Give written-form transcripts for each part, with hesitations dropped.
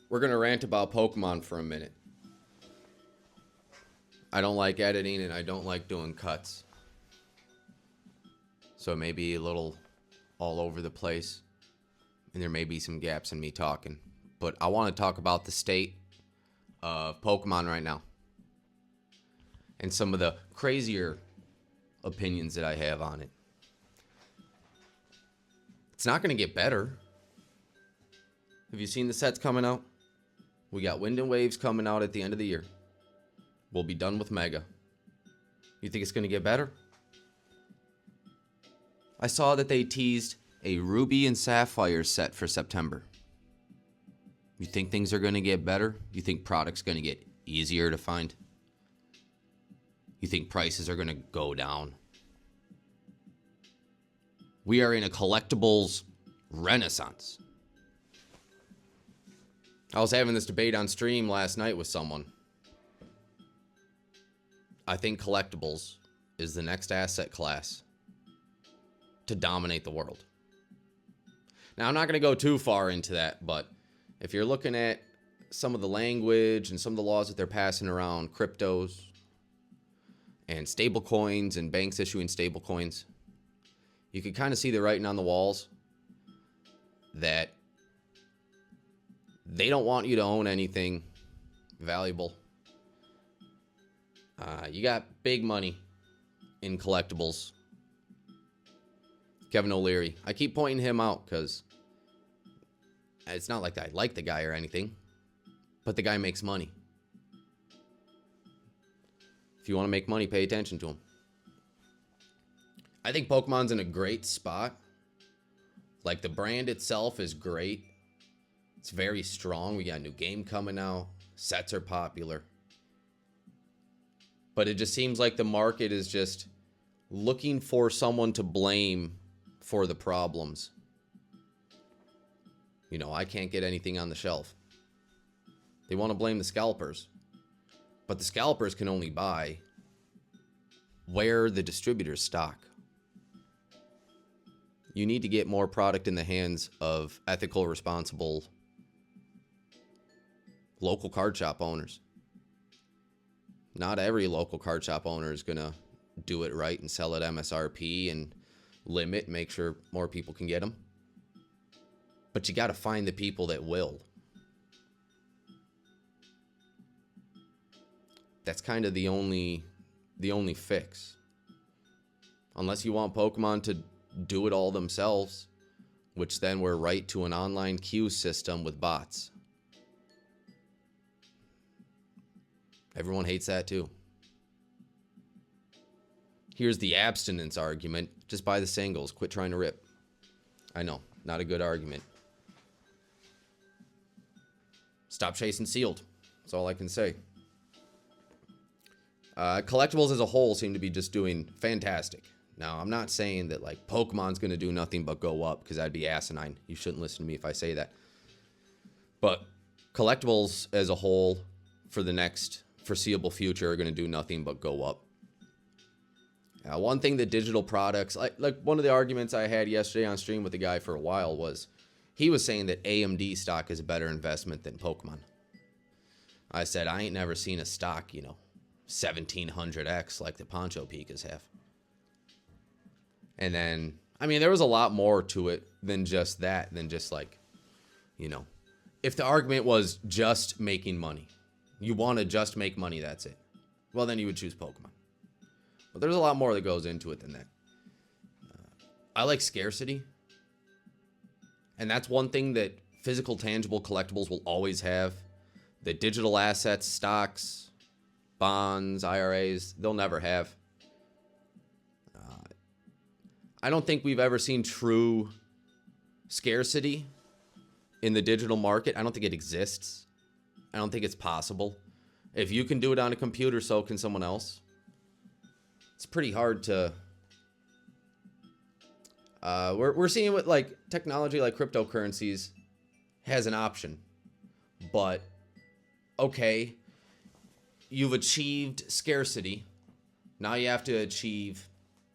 We're going to rant about Pokemon for a minute. I don't like editing and I don't like doing cuts. So it may be a little all over the place. And there may be some gaps in me talking. But I want to talk about the state of Pokemon right now. And some of the crazier opinions that I have on it. It's not going to get better. Have you seen the sets coming out? We got Wind and Waves coming out at the end of the year. We'll be done with Mega. You think it's going to get better? I saw that they teased a Ruby and Sapphire set for September. You think things are going to get better? You think products going to get easier to find? You think prices are going to go down? We are in a collectibles renaissance. I was having this debate on stream last night with someone. I think collectibles is the next asset class to dominate the world. Now, I'm not going to go too far into that, but if you're looking at some of the language and some of the laws that they're passing around, cryptos and stable coins and banks issuing stable coins, you can kind of see the writing on the walls that they don't want you to own anything valuable. You got big money in collectibles. Kevin O'Leary. I keep pointing him out because it's not like I like the guy or anything, but the guy makes money. If you want to make money, pay attention to him. I think Pokemon's in a great spot. Like, the brand itself is great. It's very strong. We got a new game coming out. Sets are popular. But it just seems like the market is just looking for someone to blame for the problems. You know, I can't get anything on the shelf. They want to blame the scalpers. But the scalpers can only buy where the distributors stock. You need to get more product in the hands of ethical, responsible local card shop owners. Not every local card shop owner is going to do it right and sell at MSRP and limit, make sure more people can get them. But you got to find the people that will. That's kind of the only fix. Unless you want Pokemon to do it all themselves, which then we're right to an online queue system with bots. Everyone hates that too. Here's the abstinence argument. Just buy the singles. Quit trying to rip. I know, not a good argument. Stop chasing sealed. That's all I can say. Collectibles as a whole seem to be just doing fantastic. Now, I'm not saying that like Pokemon's going to do nothing but go up, because that'd be asinine. You shouldn't listen to me if I say that. But collectibles as a whole for the next foreseeable future are going to do nothing but go up. One thing that digital products, like one of the arguments I had yesterday on stream with a guy for a while was, he was saying that AMD stock is a better investment than Pokemon. I said, I ain't never seen a stock, 1700x like the Poncho Pikas have. And then, there was a lot more to it than just that, than just like, if the argument was just making money, you want to just make money, that's it. Well, then you would choose Pokemon. But there's a lot more that goes into it than that. I like scarcity. And that's one thing that physical, tangible collectibles will always have. That digital assets, stocks, bonds, IRAs, they'll never have. I don't think we've ever seen true scarcity in the digital market. I don't think it exists. I don't think it's possible. If you can do it on a computer, so can someone else. It's pretty hard to... We're seeing what like technology like cryptocurrencies has an option. But, okay, you've achieved scarcity. Now you have to achieve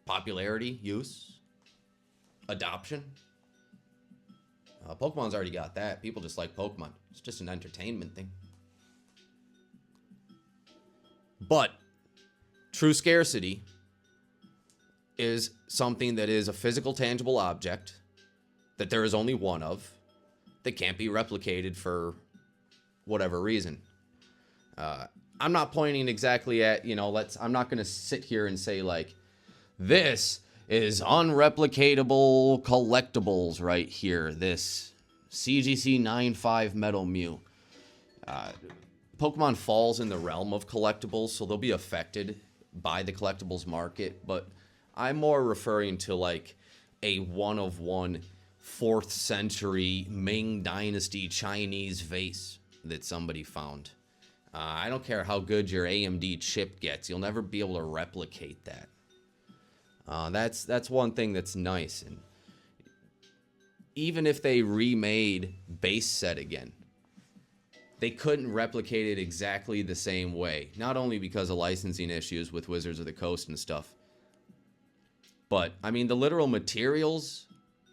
popularity, use, adoption. Pokemon's already got that. People just like Pokemon. It's just an entertainment thing. But true scarcity is something that is a physical, tangible object that there is only one of that can't be replicated for whatever reason. I'm not pointing exactly at, I'm not going to sit here and say like, this is unreplicatable collectibles right here. This CGC 9.5 Metal Mew. Pokemon falls in the realm of collectibles, so they'll be affected by the collectibles market, but I'm more referring to like a one-of-one 4th century Ming Dynasty Chinese vase that somebody found. I don't care how good your AMD chip gets, you'll never be able to replicate that. That's one thing that's nice. And even if they remade base set again, they couldn't replicate it exactly the same way. Not only because of licensing issues with Wizards of the Coast and stuff, but I mean the literal materials,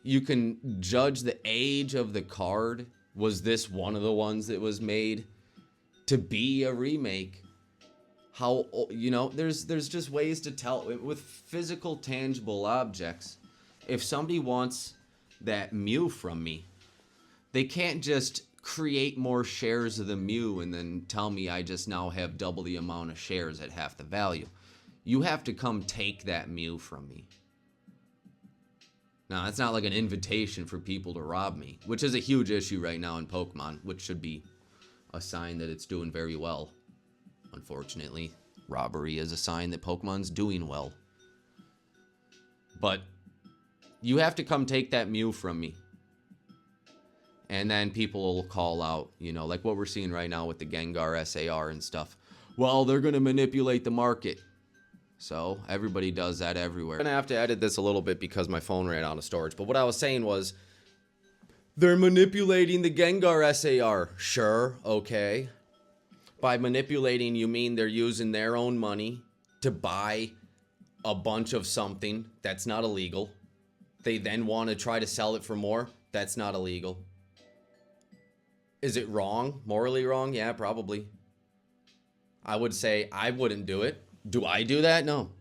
you can judge the age of the card. Was this one of the ones that was made to be a remake? How, there's just ways to tell with physical, tangible objects. If somebody wants that Mew from me, they can't just create more shares of the Mew and then tell me I just now have double the amount of shares at half the value. You have to come take that Mew from me. Now, that's not like an invitation for people to rob me, which is a huge issue right now in Pokemon, which should be a sign that it's doing very well. Unfortunately, robbery is a sign that Pokemon's doing well. But you have to come take that Mew from me. And then people will call out, like what we're seeing right now with the Gengar SAR and stuff. Well, they're going to manipulate the market. So everybody does that everywhere. I'm going to have to edit this a little bit because my phone ran out of storage. But what I was saying was, they're manipulating the Gengar SAR. Sure, okay. By manipulating, you mean they're using their own money to buy a bunch of something that's not illegal. They then want to try to sell it for more. That's not illegal. Is it wrong? Morally wrong? Yeah, probably. I would say I wouldn't do it. Do I do that? No.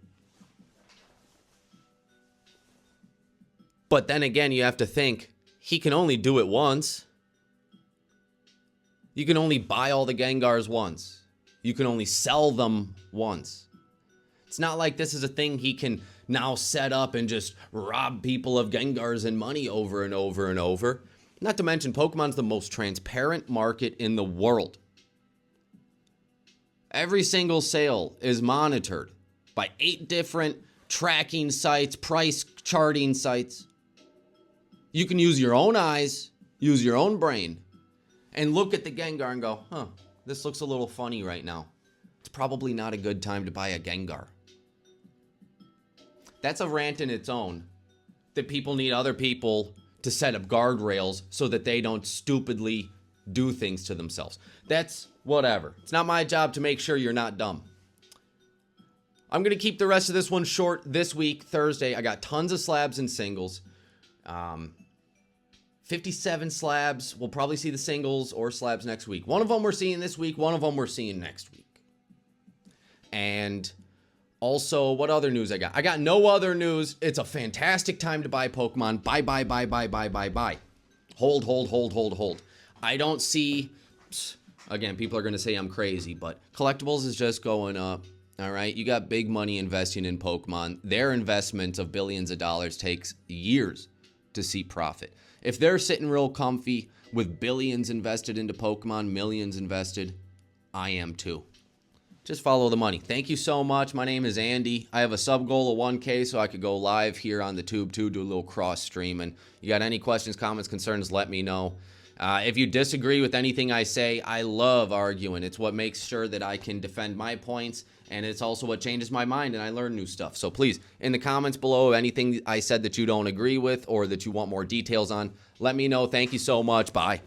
But then again, you have to think, he can only do it once. You can only buy all the Gengars once. You can only sell them once. It's not like this is a thing he can now set up and just rob people of Gengars and money over and over and over. Not to mention, Pokemon's the most transparent market in the world. Every single sale is monitored by 8 different tracking sites, price charting sites. You can use your own eyes, use your own brain, and look at the Gengar and go, this looks a little funny right now. It's probably not a good time to buy a Gengar. That's a rant in its own, that people need other people to set up guardrails so that they don't stupidly do things to themselves. That's whatever. It's not my job to make sure you're not dumb. I'm going to keep the rest of this one short this week, Thursday. I got tons of slabs and singles. 57 slabs. We'll probably see the singles or slabs next week. One of them we're seeing this week. One of them we're seeing next week. And also, what other news I got? I got no other news. It's a fantastic time to buy Pokemon. Buy. Hold. I don't see... Again, people are going to say I'm crazy, but collectibles is just going up. All right, you got big money investing in Pokemon. Their investment of billions of dollars takes years to see profit. If they're sitting real comfy with billions invested into Pokemon, millions invested, I am too. Just follow the money. Thank you so much. My name is Andy. I have a sub goal of 1K so I could go live here on the tube too, do a little cross streaming. You got any questions, comments, concerns, let me know. If you disagree with anything I say, I love arguing. It's what makes sure that I can defend my points, and it's also what changes my mind and I learn new stuff. So please, in the comments below, anything I said that you don't agree with or that you want more details on, let me know. Thank you so much. Bye.